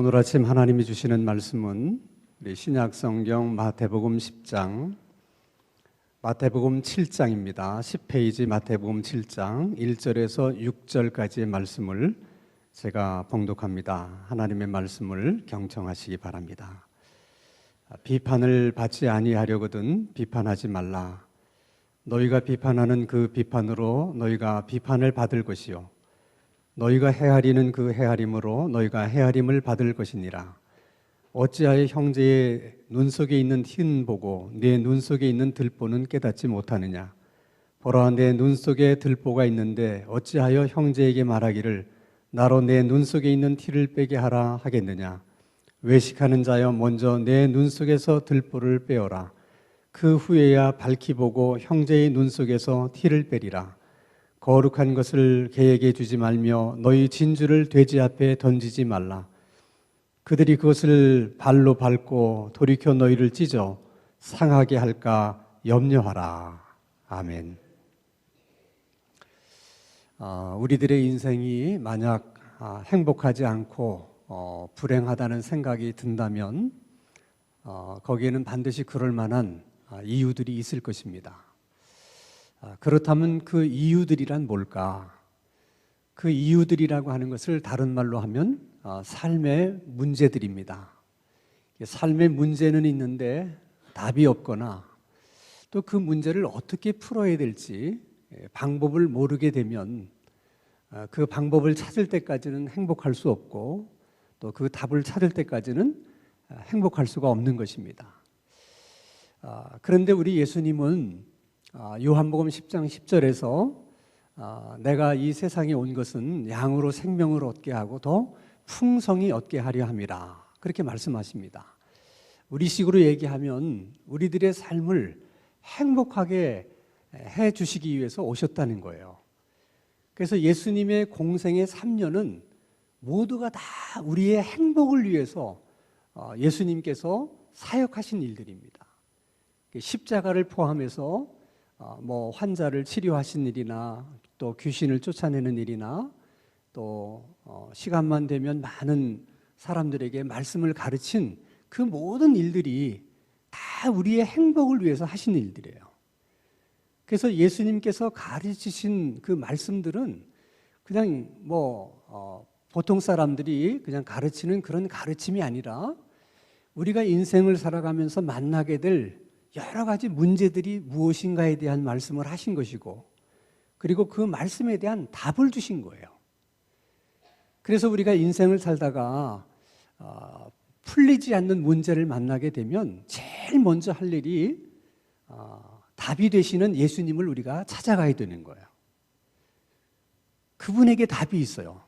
오늘 아침 하나님이 주시는 말씀은 우리 신약성경 마태복음 10장, 마태복음 7장입니다. 10페이지 마태복음 7장 1절에서 6절까지의 말씀을 제가 봉독합니다. 하나님의 말씀을 경청하시기 바랍니다. 비판을 받지 아니하려거든 비판하지 말라. 너희가 비판하는 그 비판으로 너희가 비판을 받을 것이요 너희가 헤아리는 그 헤아림으로 너희가 헤아림을 받을 것이니라. 어찌하여 형제의 눈 속에 있는 티는 보고 내 눈 속에 있는 들보는 깨닫지 못하느냐. 보라, 내 눈 속에 들보가 있는데 어찌하여 형제에게 말하기를 나로 내 눈 속에 있는 티를 빼게 하라 하겠느냐. 외식하는 자여, 먼저 내 눈 속에서 들보를 빼어라. 그 후에야 밝히 보고 형제의 눈 속에서 티를 빼리라. 거룩한 것을 개에게 주지 말며 너희 진주를 돼지 앞에 던지지 말라. 그들이 그것을 발로 밟고 돌이켜 너희를 찢어 상하게 할까 염려하라. 아멘. 우리들의 인생이 만약 행복하지 않고 불행하다는 생각이 든다면 거기에는 반드시 그럴 만한 이유들이 있을 것입니다. 그렇다면 그 이유들이란 뭘까? 그 이유들이라고 하는 것을 다른 말로 하면 삶의 문제들입니다. 삶의 문제는 있는데 답이 없거나 또 그 문제를 어떻게 풀어야 될지 방법을 모르게 되면 그 방법을 찾을 때까지는 행복할 수 없고 또 그 답을 찾을 때까지는 행복할 수가 없는 것입니다. 그런데 우리 예수님은 요한복음 10장 10절에서 내가 이 세상에 온 것은 양으로 생명을 얻게 하고 더 풍성히 얻게 하려 함이라, 그렇게 말씀하십니다. 우리식으로 얘기하면 우리들의 삶을 행복하게 해 주시기 위해서 오셨다는 거예요. 그래서 예수님의 공생의 3년은 모두가 다 우리의 행복을 위해서 예수님께서 사역하신 일들입니다. 십자가를 포함해서 환자를 치료하신 일이나 또 귀신을 쫓아내는 일이나 또 시간만 되면 많은 사람들에게 말씀을 가르친 그 모든 일들이 다 우리의 행복을 위해서 하신 일들이에요. 그래서 예수님께서 가르치신 그 말씀들은 그냥 보통 사람들이 그냥 가르치는 그런 가르침이 아니라 우리가 인생을 살아가면서 만나게 될 여러 가지 문제들이 무엇인가에 대한 말씀을 하신 것이고, 그리고 그 말씀에 대한 답을 주신 거예요. 그래서 우리가 인생을 살다가 풀리지 않는 문제를 만나게 되면 제일 먼저 할 일이 답이 되시는 예수님을 우리가 찾아가야 되는 거예요. 그분에게 답이 있어요.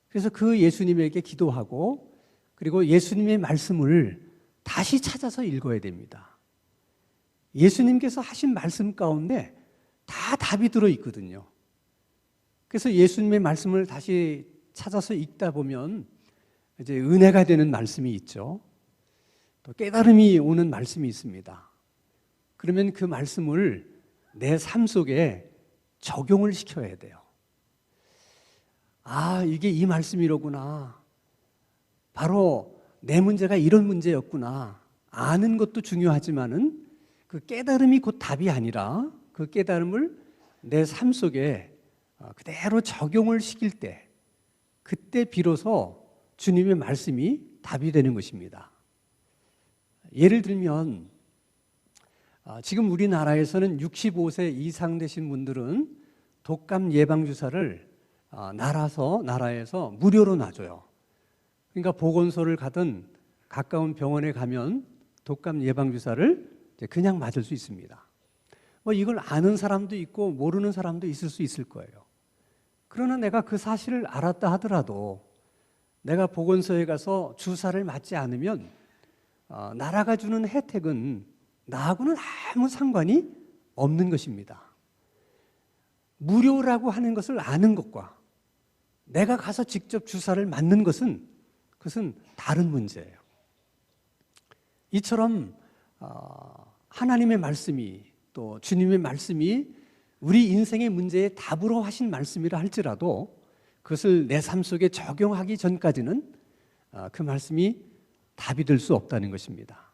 그래서 그 예수님에게 기도하고 그리고 예수님의 말씀을 다시 찾아서 읽어야 됩니다. 예수님께서 하신 말씀 가운데 다 답이 들어있거든요. 그래서 예수님의 말씀을 다시 찾아서 읽다 보면 이제 은혜가 되는 말씀이 있죠. 또 깨달음이 오는 말씀이 있습니다. 그러면 그 말씀을 내 삶 속에 적용을 시켜야 돼요. 이게 이 말씀이로구나. 바로 내 문제가 이런 문제였구나. 아는 것도 중요하지만은 그 깨달음이 곧 답이 아니라 그 깨달음을 내 삶 속에 그대로 적용을 시킬 때, 그때 비로소 주님의 말씀이 답이 되는 것입니다. 예를 들면 지금 우리나라에서는 65세 이상 되신 분들은 독감 예방주사를 나라에서 무료로 놔줘요. 그러니까 보건소를 가든 가까운 병원에 가면 독감 예방주사를 그냥 맞을 수 있습니다. 이걸 아는 사람도 있고 모르는 사람도 있을 수 있을 거예요. 그러나 내가 그 사실을 알았다 하더라도 내가 보건소에 가서 주사를 맞지 않으면 나라가 주는 혜택은 나하고는 아무 상관이 없는 것입니다. 무료라고 하는 것을 아는 것과 내가 가서 직접 주사를 맞는 것은 그것은 다른 문제예요. 이처럼 하나님의 말씀이 또 주님의 말씀이 우리 인생의 문제에 답으로 하신 말씀이라 할지라도 그것을 내 삶 속에 적용하기 전까지는 그 말씀이 답이 될 수 없다는 것입니다.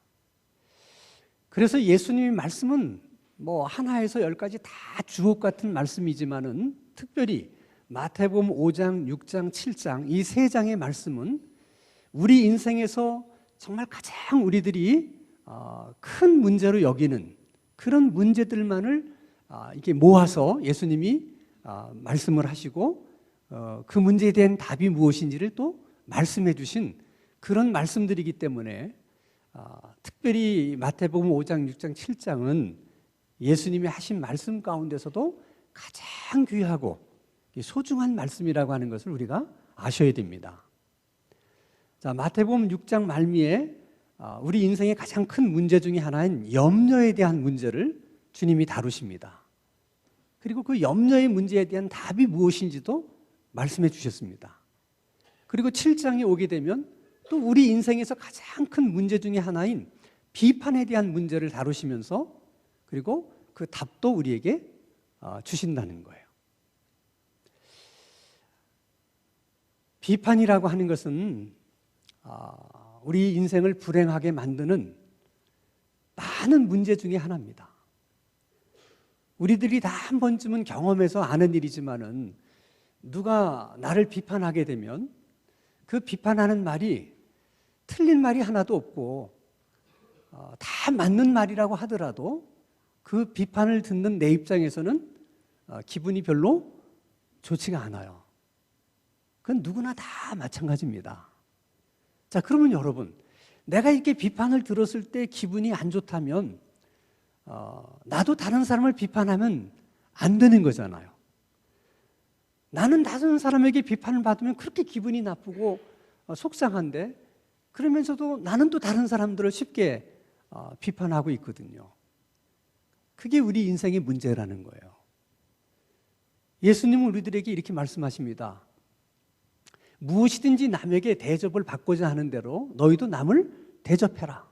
그래서 예수님의 말씀은 뭐 하나에서 10까지 다 주옥 같은 말씀이지만은 특별히 마태복음 5장, 6장, 7장 이 세 장의 말씀은 우리 인생에서 정말 가장 우리들이 큰 문제로 여기는 그런 문제들만을 이렇게 모아서 예수님이 말씀을 하시고 그 문제에 대한 답이 무엇인지를 또 말씀해 주신 그런 말씀들이기 때문에 특별히 마태복음 5장, 6장, 7장은 예수님이 하신 말씀 가운데서도 가장 귀하고 소중한 말씀이라고 하는 것을 우리가 아셔야 됩니다. 자, 마태복음 6장 말미에 우리 인생의 가장 큰 문제 중에 하나인 염려에 대한 문제를 주님이 다루십니다. 그리고 그 염려의 문제에 대한 답이 무엇인지도 말씀해 주셨습니다. 그리고 7장에 오게 되면 또 우리 인생에서 가장 큰 문제 중에 하나인 비판에 대한 문제를 다루시면서 그리고 그 답도 우리에게 주신다는 거예요. 비판이라고 하는 것은 우리 인생을 불행하게 만드는 많은 문제 중에 하나입니다. 우리들이 다 한 번쯤은 경험해서 아는 일이지만은 누가 나를 비판하게 되면 그 비판하는 말이 틀린 말이 하나도 없고 다 맞는 말이라고 하더라도 그 비판을 듣는 내 입장에서는 기분이 별로 좋지가 않아요. 그건 누구나 다 마찬가지입니다. 자, 그러면 여러분, 내가 이렇게 비판을 들었을 때 기분이 안 좋다면 나도 다른 사람을 비판하면 안 되는 거잖아요. 나는 다른 사람에게 비판을 받으면 그렇게 기분이 나쁘고 속상한데 그러면서도 나는 또 다른 사람들을 쉽게 비판하고 있거든요. 그게 우리 인생의 문제라는 거예요. 예수님은 우리들에게 이렇게 말씀하십니다. 무엇이든지 남에게 대접을 받고자 하는 대로 너희도 남을 대접해라.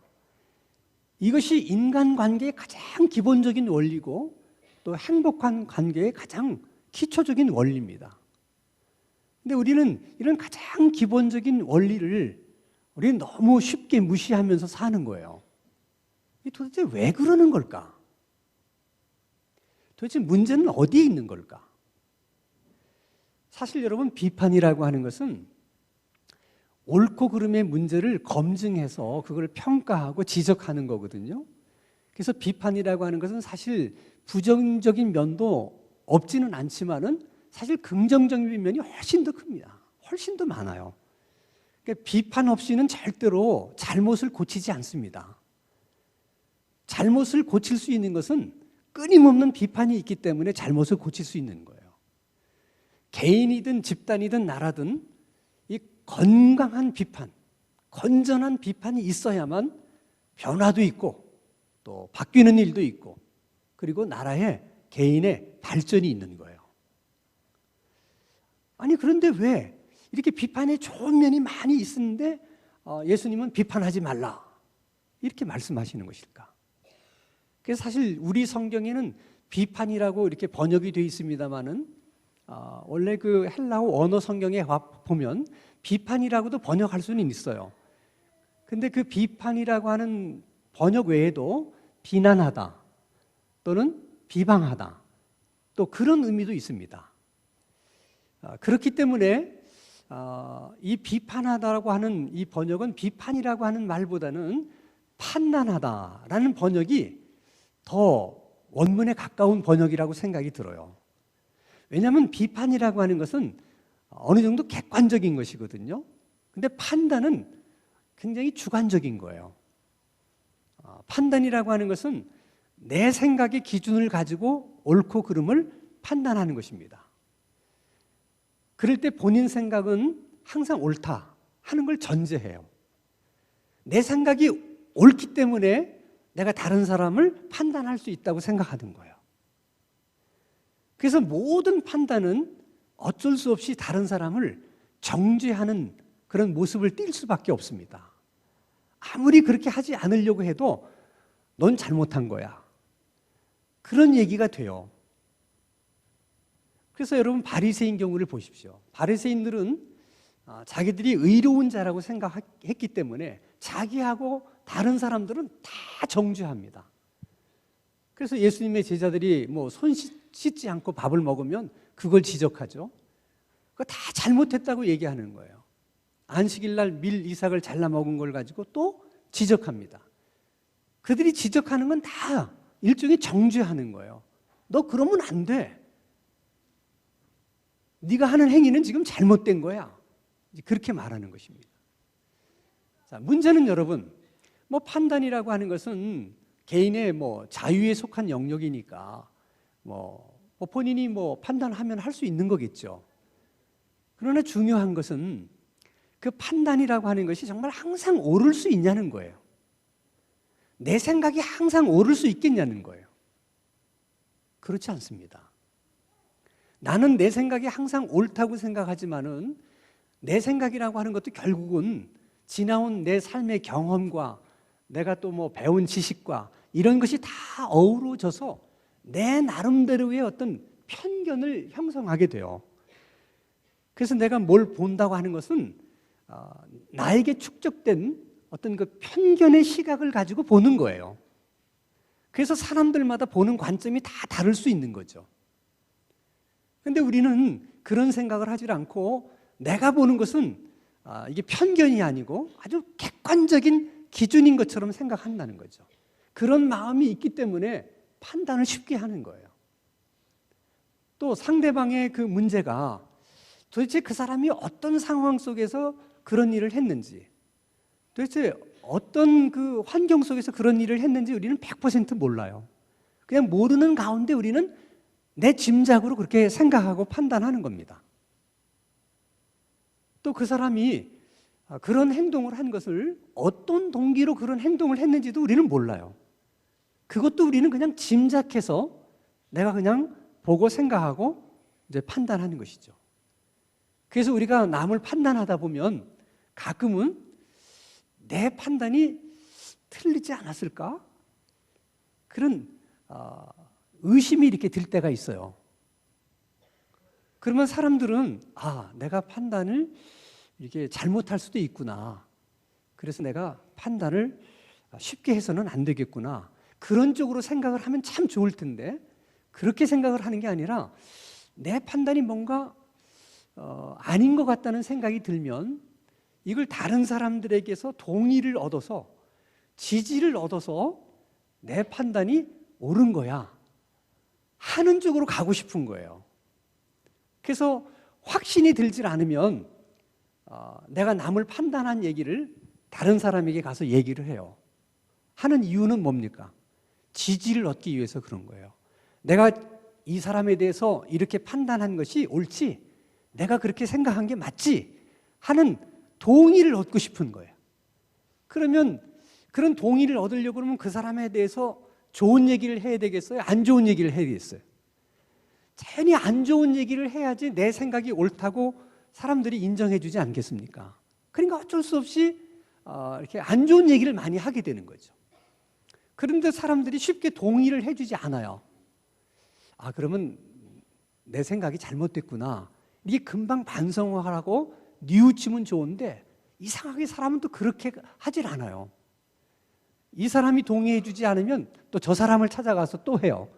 이것이 인간관계의 가장 기본적인 원리고 또 행복한 관계의 가장 기초적인 원리입니다. 근데 우리는 이런 가장 기본적인 원리를 우리는 너무 쉽게 무시하면서 사는 거예요. 도대체 왜 그러는 걸까? 도대체 문제는 어디에 있는 걸까? 사실 여러분, 비판이라고 하는 것은 옳고 그름의 문제를 검증해서 그걸 평가하고 지적하는 거거든요. 그래서 비판이라고 하는 것은 사실 부정적인 면도 없지는 않지만은 사실 긍정적인 면이 훨씬 더 큽니다. 훨씬 더 많아요. 그러니까 비판 없이는 절대로 잘못을 고치지 않습니다. 잘못을 고칠 수 있는 것은 끊임없는 비판이 있기 때문에 잘못을 고칠 수 있는 거예요. 개인이든 집단이든 나라든 이 건강한 비판, 건전한 비판이 있어야만 변화도 있고 또 바뀌는 일도 있고 그리고 나라의 개인의 발전이 있는 거예요. 아니 그런데 왜 이렇게 비판에 좋은 면이 많이 있는데 예수님은 비판하지 말라 이렇게 말씀하시는 것일까? 그래서 사실 우리 성경에는 비판이라고 이렇게 번역이 되어 있습니다만은 원래 그 헬라어 언어 성경에 보면 비판이라고도 번역할 수는 있어요. 근데 그 비판이라고 하는 번역 외에도 비난하다 또는 비방하다 또 그런 의미도 있습니다. 그렇기 때문에 이 비판하다라고 하는 이 번역은 비판이라고 하는 말보다는 판단하다라는 번역이 더 원문에 가까운 번역이라고 생각이 들어요. 왜냐하면 비판이라고 하는 것은 어느 정도 객관적인 것이거든요. 근데 판단은 굉장히 주관적인 거예요. 판단이라고 하는 것은 내 생각의 기준을 가지고 옳고 그름을 판단하는 것입니다. 그럴 때 본인 생각은 항상 옳다 하는 걸 전제해요. 내 생각이 옳기 때문에 내가 다른 사람을 판단할 수 있다고 생각하는 거예요. 그래서 모든 판단은 어쩔 수 없이 다른 사람을 정죄하는 그런 모습을 띌 수밖에 없습니다. 아무리 그렇게 하지 않으려고 해도 넌 잘못한 거야. 그런 얘기가 돼요. 그래서 여러분 바리새인 경우를 보십시오. 바리새인들은 자기들이 의로운 자라고 생각했기 때문에 자기하고 다른 사람들은 다 정죄합니다. 그래서 예수님의 제자들이 뭐 손 씻지 않고 밥을 먹으면 그걸 지적하죠. 그거 다 잘못했다고 얘기하는 거예요. 안식일 날 밀 이삭을 잘라 먹은 걸 가지고 또 지적합니다. 그들이 지적하는 건 다 일종의 정죄하는 거예요. 너 그러면 안 돼. 네가 하는 행위는 지금 잘못된 거야. 그렇게 말하는 것입니다. 자, 문제는 여러분, 뭐 판단이라고 하는 것은 개인의 뭐 자유에 속한 영역이니까 뭐 본인이 뭐 판단하면 할 수 있는 거겠죠. 그러나 중요한 것은 그 판단이라고 하는 것이 정말 항상 옳을 수 있냐는 거예요. 내 생각이 항상 옳을 수 있겠냐는 거예요. 그렇지 않습니다. 나는 내 생각이 항상 옳다고 생각하지만은 내 생각이라고 하는 것도 결국은 지나온 내 삶의 경험과 내가 또 뭐 배운 지식과 이런 것이 다 어우러져서 내 나름대로의 어떤 편견을 형성하게 돼요. 그래서 내가 뭘 본다고 하는 것은 나에게 축적된 어떤 그 편견의 시각을 가지고 보는 거예요. 그래서 사람들마다 보는 관점이 다 다를 수 있는 거죠. 그런데 우리는 그런 생각을 하지 않고 내가 보는 것은 이게 편견이 아니고 아주 객관적인 기준인 것처럼 생각한다는 거죠. 그런 마음이 있기 때문에 판단을 쉽게 하는 거예요. 또 상대방의 그 문제가 도대체 그 사람이 어떤 상황 속에서 그런 일을 했는지, 도대체 어떤 그 환경 속에서 그런 일을 했는지 우리는 100% 몰라요. 그냥 모르는 가운데 우리는 내 짐작으로 그렇게 생각하고 판단하는 겁니다. 또 그 사람이 그런 행동을 한 것을 어떤 동기로 그런 행동을 했는지도 우리는 몰라요. 그것도 우리는 그냥 짐작해서 내가 그냥 보고 생각하고 이제 판단하는 것이죠. 그래서 우리가 남을 판단하다 보면 가끔은 내 판단이 틀리지 않았을까? 그런 의심이 이렇게 들 때가 있어요. 그러면 사람들은 내가 판단을 이렇게 잘못할 수도 있구나. 그래서 내가 판단을 쉽게 해서는 안 되겠구나. 그런 쪽으로 생각을 하면 참 좋을 텐데 그렇게 생각을 하는 게 아니라 내 판단이 뭔가 아닌 것 같다는 생각이 들면 이걸 다른 사람들에게서 동의를 얻어서 지지를 얻어서 내 판단이 옳은 거야 하는 쪽으로 가고 싶은 거예요. 그래서 확신이 들질 않으면 내가 남을 판단한 얘기를 다른 사람에게 가서 얘기를 해요. 하는 이유는 뭡니까? 지지를 얻기 위해서 그런 거예요. 내가 이 사람에 대해서 이렇게 판단한 것이 옳지, 내가 그렇게 생각한 게 맞지 하는 동의를 얻고 싶은 거예요. 그러면 그런 동의를 얻으려고 그러면 그 사람에 대해서 좋은 얘기를 해야 되겠어요? 안 좋은 얘기를 해야 되겠어요? 자연히 안 좋은 얘기를 해야지 내 생각이 옳다고 사람들이 인정해 주지 않겠습니까? 그러니까 어쩔 수 없이 이렇게 안 좋은 얘기를 많이 하게 되는 거죠. 그런데 사람들이 쉽게 동의를 해주지 않아요. 그러면 내 생각이 잘못됐구나. 이게 금방 반성하라고 뉘우치면 좋은데 이상하게 사람은 또 그렇게 하질 않아요. 이 사람이 동의해 주지 않으면 또 저 사람을 찾아가서 또 해요.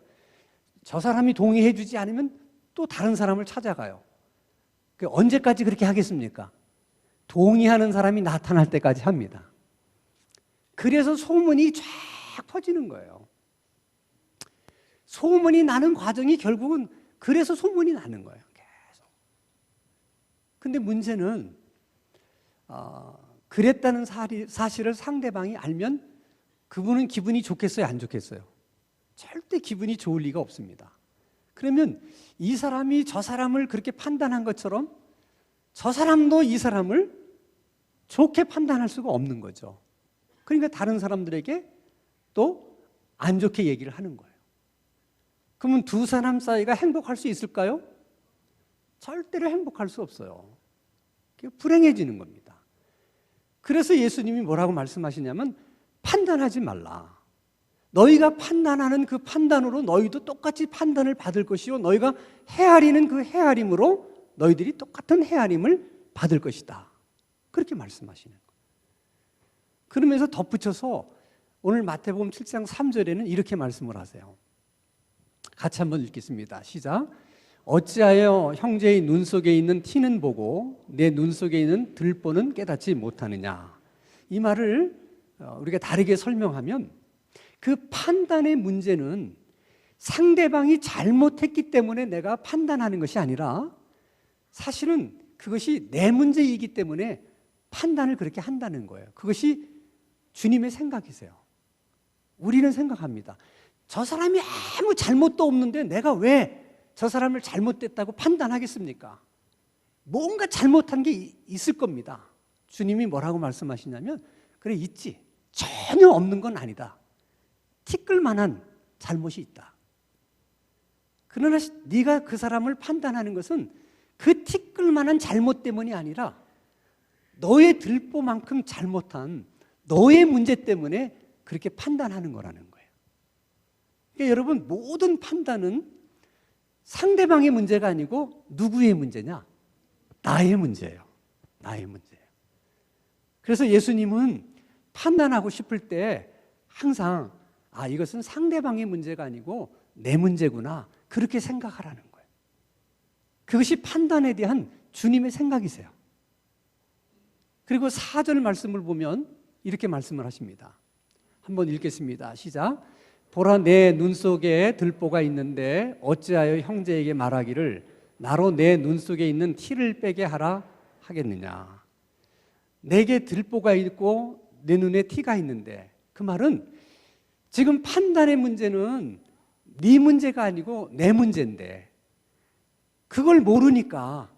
저 사람이 동의해 주지 않으면 또 다른 사람을 찾아가요. 언제까지 그렇게 하겠습니까? 동의하는 사람이 나타날 때까지 합니다. 그래서 소문이 쫙 퍼지는 거예요. 소문이 나는 과정이 결국은 그래서 소문이 나는 거예요. 계속. 근데 문제는 그랬다는 사실을 상대방이 알면 그분은 기분이 좋겠어요? 안 좋겠어요? 절대 기분이 좋을 리가 없습니다. 그러면 이 사람이 저 사람을 그렇게 판단한 것처럼 저 사람도 이 사람을 좋게 판단할 수가 없는 거죠. 그러니까 다른 사람들에게 또 안 좋게 얘기를 하는 거예요. 그러면 두 사람 사이가 행복할 수 있을까요? 절대로 행복할 수 없어요. 불행해지는 겁니다. 그래서 예수님이 뭐라고 말씀하시냐면 판단하지 말라. 너희가 판단하는 그 판단으로 너희도 똑같이 판단을 받을 것이요 너희가 헤아리는 그 헤아림으로 너희들이 똑같은 헤아림을 받을 것이다. 그렇게 말씀하시는 거예요. 그러면서 덧붙여서 오늘 마태복음 7장 3절에는 이렇게 말씀을 하세요. 같이 한번 읽겠습니다. 시작. 어찌하여 형제의 눈 속에 있는 티는 보고 내 눈 속에 있는 들보는 깨닫지 못하느냐. 이 말을 우리가 다르게 설명하면 그 판단의 문제는 상대방이 잘못했기 때문에 내가 판단하는 것이 아니라 사실은 그것이 내 문제이기 때문에 판단을 그렇게 한다는 거예요. 그것이 주님의 생각이세요. 우리는 생각합니다. 저 사람이 아무 잘못도 없는데 내가 왜 저 사람을 잘못됐다고 판단하겠습니까? 뭔가 잘못한 게 있을 겁니다. 주님이 뭐라고 말씀하시냐면 그래 있지. 전혀 없는 건 아니다. 티끌 만한 잘못이 있다. 그러나 네가 그 사람을 판단하는 것은 그 티끌 만한 잘못 때문이 아니라 너의 들보만큼 잘못한 너의 문제 때문에 그렇게 판단하는 거라는 거예요. 그러니까 여러분 모든 판단은 상대방의 문제가 아니고 누구의 문제냐? 나의 문제예요. 나의 문제예요. 그래서 예수님은 판단하고 싶을 때 항상 이것은 상대방의 문제가 아니고 내 문제구나 그렇게 생각하라는 거예요. 그것이 판단에 대한 주님의 생각이세요. 그리고 4절 말씀을 보면 이렇게 말씀을 하십니다. 한번 읽겠습니다. 시작. 보라 내 눈 속에 들보가 있는데 어찌하여 형제에게 말하기를 나로 내 눈 속에 있는 티를 빼게 하라 하겠느냐. 내게 들보가 있고 내 눈에 티가 있는데 그 말은 지금 판단의 문제는 네 문제가 아니고 내 문제인데 그걸 모르니까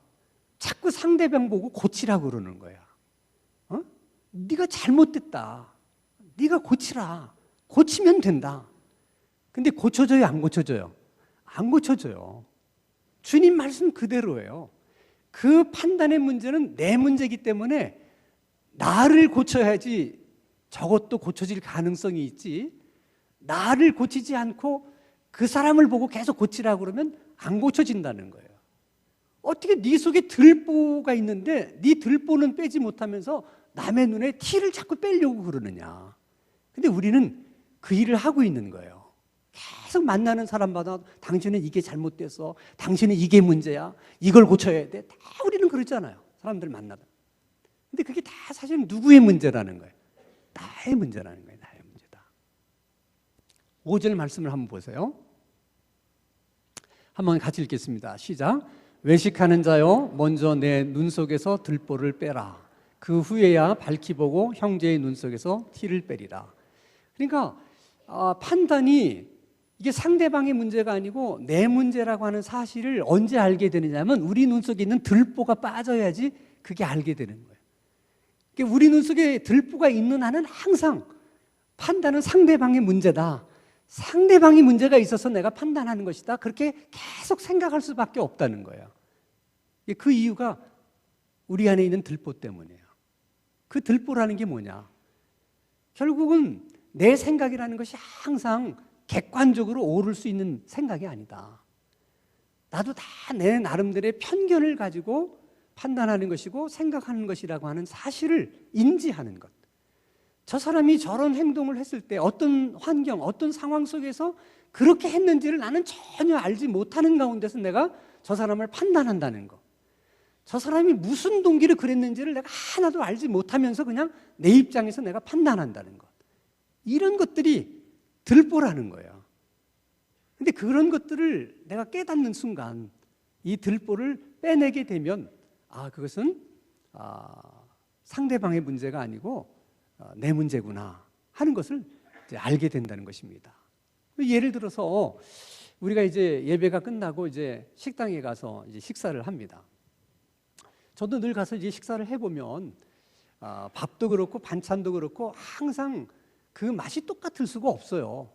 자꾸 상대방 보고 고치라고 그러는 거야. 네가 잘못됐다. 네가 고치라. 고치면 된다. 근데 고쳐져요? 안 고쳐져요? 안 고쳐져요. 주님 말씀 그대로예요. 그 판단의 문제는 내 문제이기 때문에 나를 고쳐야지 저것도 고쳐질 가능성이 있지. 나를 고치지 않고 그 사람을 보고 계속 고치라고 그러면 안 고쳐진다는 거예요. 어떻게 네 속에 들보가 있는데 네 들보는 빼지 못하면서 남의 눈에 티를 자꾸 빼려고 그러느냐. 근데 우리는 그 일을 하고 있는 거예요. 계속 만나는 사람마다 당신은 이게 잘못됐어. 당신은 이게 문제야. 이걸 고쳐야 돼. 다 우리는 그러잖아요. 사람들 만나다. 근데 그게 다 사실은 누구의 문제라는 거예요. 나의 문제라는 거예요. 나의 문제다. 5절 말씀을 한번 보세요. 한번 같이 읽겠습니다. 시작. 외식하는 자여 먼저 내 눈 속에서 들보를 빼라. 그 후에야 밝히 보고 형제의 눈 속에서 티를 빼리라. 그러니까 판단이 이게 상대방의 문제가 아니고 내 문제라고 하는 사실을 언제 알게 되느냐면 우리 눈 속에 있는 들보가 빠져야지 그게 알게 되는 거예요. 그러니까 우리 눈 속에 들보가 있는 한은 항상 판단은 상대방의 문제다. 상대방이 문제가 있어서 내가 판단하는 것이다. 그렇게 계속 생각할 수밖에 없다는 거예요. 그 이유가 우리 안에 있는 들보 때문이에요. 그 들보라는 게 뭐냐? 결국은 내 생각이라는 것이 항상 객관적으로 옳을 수 있는 생각이 아니다. 나도 다 내 나름대로의 편견을 가지고 판단하는 것이고 생각하는 것이라고 하는 사실을 인지하는 것. 저 사람이 저런 행동을 했을 때 어떤 환경, 어떤 상황 속에서 그렇게 했는지를 나는 전혀 알지 못하는 가운데서 내가 저 사람을 판단한다는 것. 저 사람이 무슨 동기를 그랬는지를 내가 하나도 알지 못하면서 그냥 내 입장에서 내가 판단한다는 것. 이런 것들이 들보라는 거예요. 근데 그런 것들을 내가 깨닫는 순간 이 들보를 빼내게 되면 그것은 상대방의 문제가 아니고 내 문제구나 하는 것을 이제 알게 된다는 것입니다. 예를 들어서 우리가 이제 예배가 끝나고 이제 식당에 가서 이제 식사를 합니다. 저도 늘 가서 이제 식사를 해보면 밥도 그렇고 반찬도 그렇고 항상 그 맛이 똑같을 수가 없어요.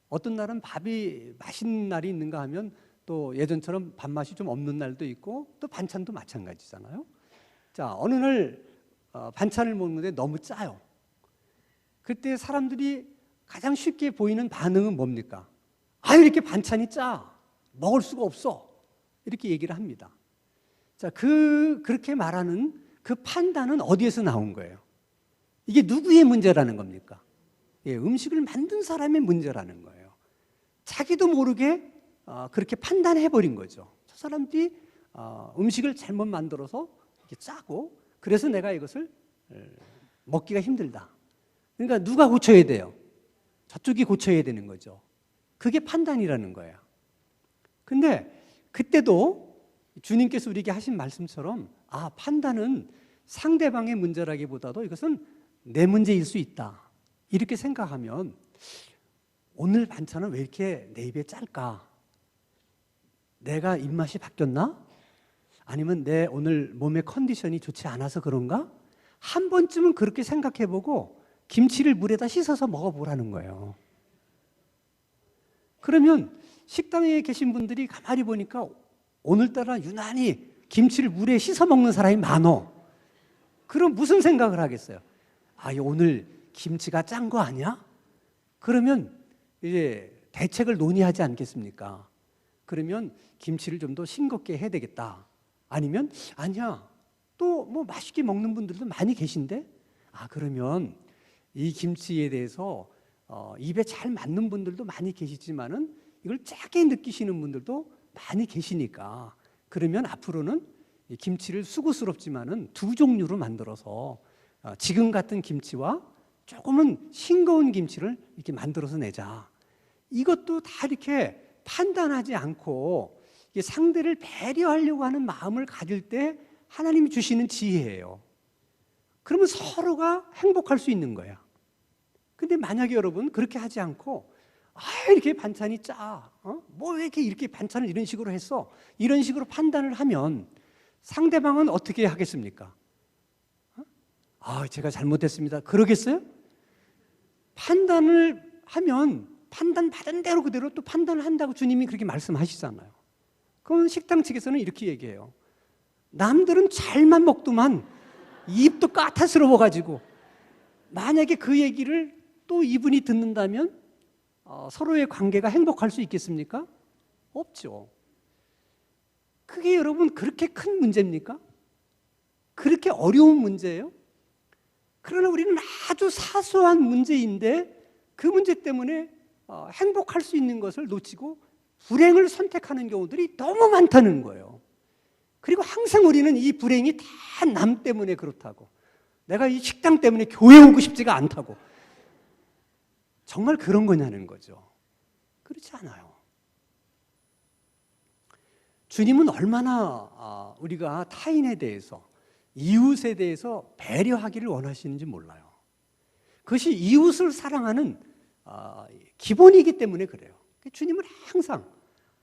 어떤 날은 밥이 맛있는 날이 있는가 하면 또 예전처럼 밥맛이 좀 없는 날도 있고 또 반찬도 마찬가지잖아요. 자, 어느 날 반찬을 먹는데 너무 짜요. 그때 사람들이 가장 쉽게 보이는 반응은 뭡니까? 이렇게 반찬이 짜. 먹을 수가 없어. 이렇게 얘기를 합니다. 자, 그렇게 말하는 그 판단은 어디에서 나온 거예요? 이게 누구의 문제라는 겁니까? 예, 음식을 만든 사람의 문제라는 거예요. 자기도 모르게 그렇게 판단해버린 거죠. 저 사람들이 음식을 잘못 만들어서 이렇게 짜고 그래서 내가 이것을 먹기가 힘들다. 그러니까 누가 고쳐야 돼요? 저쪽이 고쳐야 되는 거죠. 그게 판단이라는 거예요. 근데 그때도 주님께서 우리에게 하신 말씀처럼 판단은 상대방의 문제라기보다도 이것은 내 문제일 수 있다. 이렇게 생각하면 오늘 반찬은 왜 이렇게 내 입에 짤까? 내가 입맛이 바뀌었나? 아니면 내 오늘 몸의 컨디션이 좋지 않아서 그런가? 한 번쯤은 그렇게 생각해보고 김치를 물에다 씻어서 먹어보라는 거예요. 그러면 식당에 계신 분들이 가만히 보니까 오늘따라 유난히 김치를 물에 씻어 먹는 사람이 많어. 그럼 무슨 생각을 하겠어요? 오늘 김치가 짠 거 아니야? 그러면 이제 대책을 논의하지 않겠습니까? 그러면 김치를 좀 더 싱겁게 해야 되겠다. 아니면 아니야. 또 뭐 맛있게 먹는 분들도 많이 계신데 그러면 이 김치에 대해서 입에 잘 맞는 분들도 많이 계시지만은 이걸 짜게 느끼시는 분들도 많이 계시니까 그러면 앞으로는 이 김치를 수고스럽지만은 두 종류로 만들어서 지금 같은 김치와 조금은 싱거운 김치를 이렇게 만들어서 내자. 이것도 다 이렇게 판단하지 않고 상대를 배려하려고 하는 마음을 가질 때 하나님이 주시는 지혜예요. 그러면 서로가 행복할 수 있는 거야. 근데 만약에 여러분 그렇게 하지 않고 이렇게 반찬이 짜. 뭐 왜 이렇게 반찬을 이런 식으로 했어? 이런 식으로 판단을 하면 상대방은 어떻게 하겠습니까? 제가 잘못했습니다. 그러겠어요? 판단을 하면 판단받은 대로 그대로 또 판단을 한다고 주님이 그렇게 말씀하시잖아요. 그럼 식당 측에서는 이렇게 얘기해요. 남들은 잘만 먹더만 입도 까탈스러워가지고 만약에 그 얘기를 또 이분이 듣는다면 서로의 관계가 행복할 수 있겠습니까? 없죠. 그게 여러분 그렇게 큰 문제입니까? 그렇게 어려운 문제예요? 그러나 우리는 아주 사소한 문제인데 그 문제 때문에 행복할 수 있는 것을 놓치고 불행을 선택하는 경우들이 너무 많다는 거예요. 그리고 항상 우리는 이 불행이 다 남 때문에 그렇다고, 내가 이 식당 때문에 교회 오고 싶지가 않다고, 정말 그런 거냐는 거죠. 그렇지 않아요. 주님은 얼마나 우리가 타인에 대해서, 이웃에 대해서 배려하기를 원하시는지 몰라요. 그것이 이웃을 사랑하는 기본이기 때문에 그래요. 주님은 항상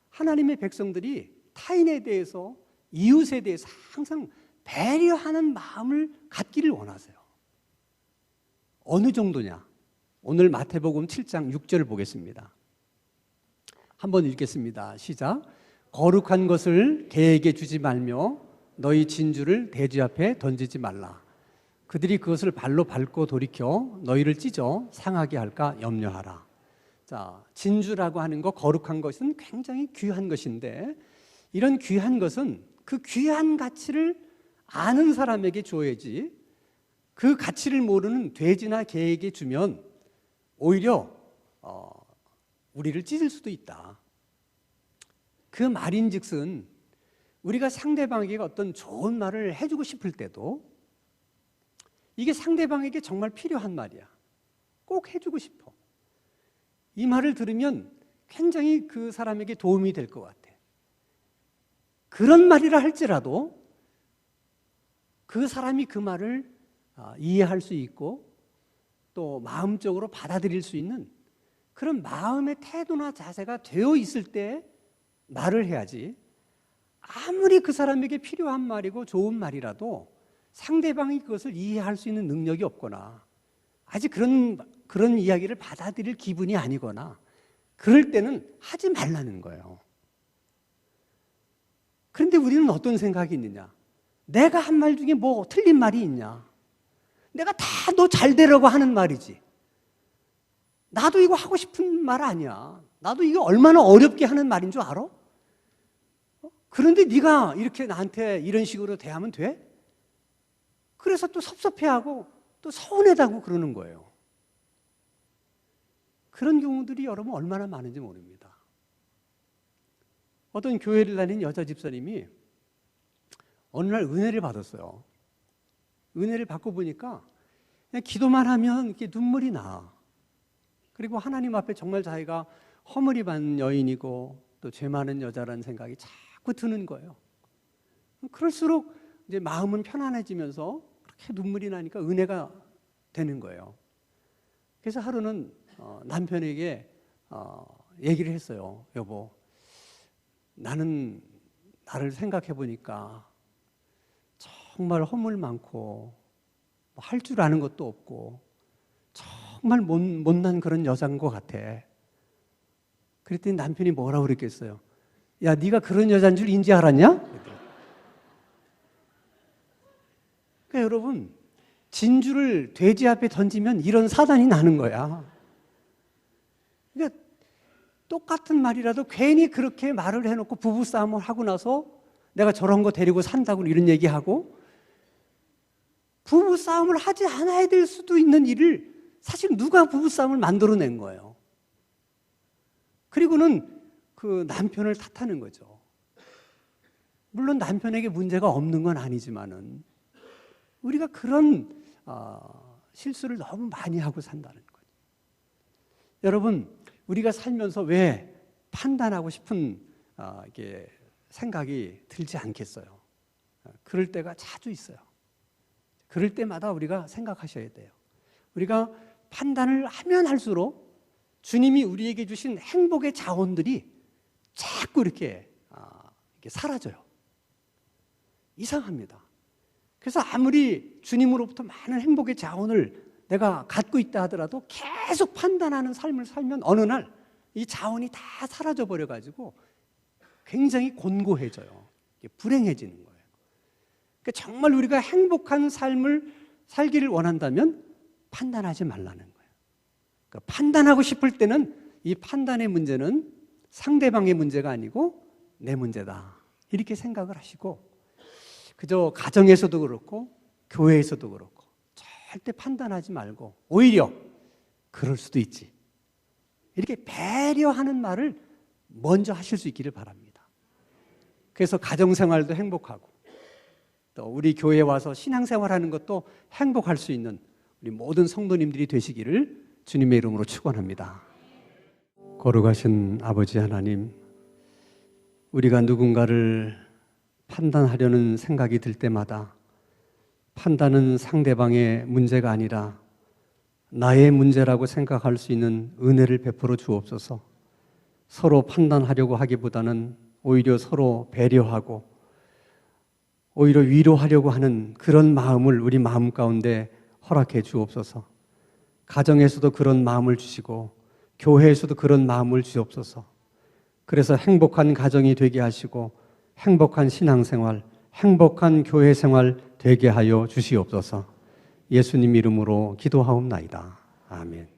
하나님의 백성들이 타인에 대해서, 이웃에 대해서 항상 배려하는 마음을 갖기를 원하세요. 어느 정도냐? 오늘 마태복음 7장 6절을 보겠습니다. 한번 읽겠습니다. 시작. 거룩한 것을 개에게 주지 말며 너희 진주를 돼지 앞에 던지지 말라. 그들이 그것을 발로 밟고 돌이켜 너희를 찢어 상하게 할까 염려하라. 자, 진주라고 하는 거, 거룩한 것은 굉장히 귀한 것인데, 이런 귀한 것은 그 귀한 가치를 아는 사람에게 줘야지, 그 가치를 모르는 돼지나 개에게 주면 오히려 우리를 찢을 수도 있다. 그 말인즉슨 우리가 상대방에게 어떤 좋은 말을 해주고 싶을 때도 이게 상대방에게 정말 필요한 말이야. 꼭 해주고 싶어. 이 말을 들으면 굉장히 그 사람에게 도움이 될 것 같아. 그런 말이라 할지라도 그 사람이 그 말을 이해할 수 있고 또 마음적으로 받아들일 수 있는 그런 마음의 태도나 자세가 되어 있을 때 말을 해야지, 아무리 그 사람에게 필요한 말이고 좋은 말이라도 상대방이 그것을 이해할 수 있는 능력이 없거나 아직 그런 이야기를 받아들일 기분이 아니거나 그럴 때는 하지 말라는 거예요. 그런데 우리는 어떤 생각이 있느냐? 내가 한 말 중에 뭐 틀린 말이 있냐? 내가 다 너 잘 되라고 하는 말이지. 나도 이거 하고 싶은 말 아니야. 나도 이거 얼마나 어렵게 하는 말인 줄 알아? 그런데 네가 이렇게 나한테 이런 식으로 대하면 돼? 그래서 또 섭섭해하고 또 서운하다고 그러는 거예요. 그런 경우들이 여러분 얼마나 많은지 모릅니다. 어떤 교회를 다니는 여자 집사님이 어느 날 은혜를 받았어요. 은혜를 받고 보니까 그냥 기도만 하면 이렇게 눈물이 나. 그리고 하나님 앞에 정말 자기가 허물이 많은 여인이고 또 죄 많은 여자라는 생각이 자꾸 드는 거예요. 그럴수록 이제 마음은 편안해지면서 그렇게 눈물이 나니까 은혜가 되는 거예요. 그래서 하루는 남편에게 얘기를 했어요. 여보, 나는 나를 생각해 보니까 정말 허물 많고 할 줄 아는 것도 없고 정말 못난 그런 여자인 것 같아. 그랬더니 남편이 뭐라고 그랬겠어요? 야, 네가 그런 여자인 줄 인지 알았냐? 그러니까 여러분, 진주를 돼지 앞에 던지면 이런 사단이 나는 거야. 그러니까 똑같은 말이라도 괜히 그렇게 말을 해놓고 부부싸움을 하고 나서 내가 저런 거 데리고 산다고 이런 얘기하고, 부부싸움을 하지 않아야 될 수도 있는 일을 사실 누가 부부싸움을 만들어낸 거예요. 그리고는 그 남편을 탓하는 거죠. 물론 남편에게 문제가 없는 건 아니지만은 우리가 그런 실수를 너무 많이 하고 산다는 거죠. 여러분, 우리가 살면서 왜 판단하고 싶은 이게 생각이 들지 않겠어요? 그럴 때가 자주 있어요. 그럴 때마다 우리가 생각하셔야 돼요. 우리가 판단을 하면 할수록 주님이 우리에게 주신 행복의 자원들이 자꾸 이렇게 사라져요. 이상합니다. 그래서 아무리 주님으로부터 많은 행복의 자원을 내가 갖고 있다 하더라도 계속 판단하는 삶을 살면 어느 날 이 자원이 다 사라져 버려가지고 굉장히 곤고해져요. 불행해지는 거예요. 그러니까 정말 우리가 행복한 삶을 살기를 원한다면 판단하지 말라는 거예요. 그러니까 판단하고 싶을 때는 이 판단의 문제는 상대방의 문제가 아니고 내 문제다, 이렇게 생각을 하시고, 그저 가정에서도 그렇고 교회에서도 그렇고 절대 판단하지 말고 오히려 그럴 수도 있지, 이렇게 배려하는 말을 먼저 하실 수 있기를 바랍니다. 그래서 가정생활도 행복하고 또 우리 교회에 와서 신앙생활하는 것도 행복할 수 있는 우리 모든 성도님들이 되시기를 주님의 이름으로 축원합니다. 거룩하신 아버지 하나님, 우리가 누군가를 판단하려는 생각이 들 때마다 판단은 상대방의 문제가 아니라 나의 문제라고 생각할 수 있는 은혜를 베풀어 주옵소서. 서로 판단하려고 하기보다는 오히려 서로 배려하고 오히려 위로하려고 하는 그런 마음을 우리 마음 가운데 허락해 주옵소서. 가정에서도 그런 마음을 주시고 교회에서도 그런 마음을 주옵소서. 그래서 행복한 가정이 되게 하시고 행복한 신앙생활, 행복한 교회 생활 되게 하여 주시옵소서. 예수님 이름으로 기도하옵나이다. 아멘.